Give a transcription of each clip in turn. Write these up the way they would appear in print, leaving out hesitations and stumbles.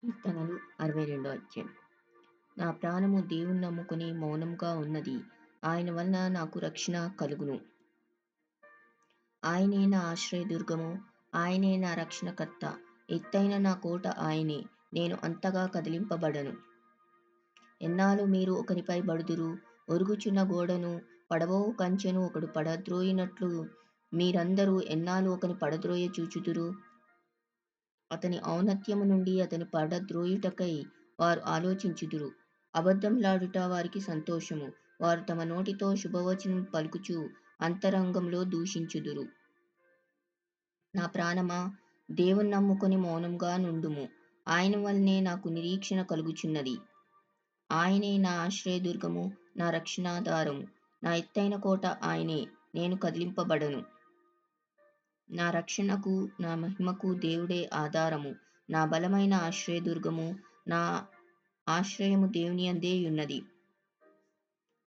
కీర్తనలు 62 అధ్యాయం. నా ప్రాణము దేవుని నమ్ముకుని మౌనంగా ఉన్నది. ఆయన వలన నాకు రక్షణ కలుగును. ఆయనే నా ఆశ్రయదుర్గము, ఆయనే నా రక్షణకర్త. ఎత్తైన నా కోట ఆయనే, నేను అంతగా కదిలింపబడను. ఎన్నాళ్ళు మీరు ఒకనిపై బడుదురు, ఒరుగుచున్న గోడను, పడబోవు కంచెను ఒకడు పడద్రోయినట్లు మీరందరూ ఎన్నాళ్ళు ఒకని పడద్రోయ చూచుదురు. అతని ఔన్నత్యము నుండి అతని పడద్రోయుటకై వారు ఆలోచించుదురు. అబద్ధంలాడుట వారికి సంతోషము. వారు తమ నోటితో శుభవచనం పలుకుచు అంతరంగంలో దూషించుదురు. నా ప్రాణమా, దేవుని నమ్ముకొని మౌనంగా నుండుము. ఆయన వల్లనే నాకు నిరీక్షణ కలుగుచున్నది. ఆయనే నా ఆశ్రయదుర్గము, నా రక్షణాధారము. నా ఎత్తైన కోట ఆయనే, నేను కదిలింపబడను. నా రక్షణకు, నా మహిమకు దేవుడే ఆధారము. నా బలమైన ఆశ్రయదుర్గము, నా ఆశ్రయము దేవునియందే యున్నది.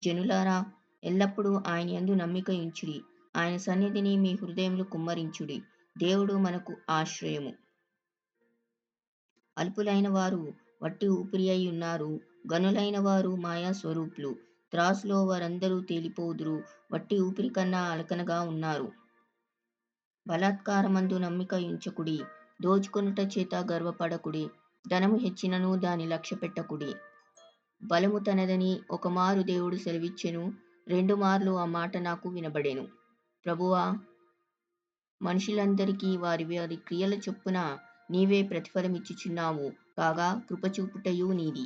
జనులారా, ఎల్లప్పుడూ ఆయన యందు నమ్మిక ఉంచుడి. ఆయన సన్నిధిని మీ హృదయములు కుమ్మరించుడి. దేవుడు మనకు ఆశ్రయము. అల్పులైన వారు వట్టి ఊపిరి అయి ఉన్నారు. గనులైన వారు మాయా స్వరూపులు. త్రాసులో వారందరూ తేలిపోదురు. వట్టి ఊపిరి కన్నా అలకనగా ఉన్నారు. బలాత్కారమందు నమ్మిక ఉంచకుడి. దోచుకొనుట చేత గర్వపడకుడి. ధనము హెచ్చినను దాని లక్ష్యపెట్టకుడి. బలము తనదని ఒకమారు దేవుడు సెలవిచ్చెను, రెండు మార్లు ఆ మాట నాకు వినబడెను. ప్రభువా, మనుషులందరికీ వారి వారి క్రియల చొప్పున నీవే ప్రతిఫలమిచ్చుచున్నావు కాగా, కృపచూపుటయు నీది.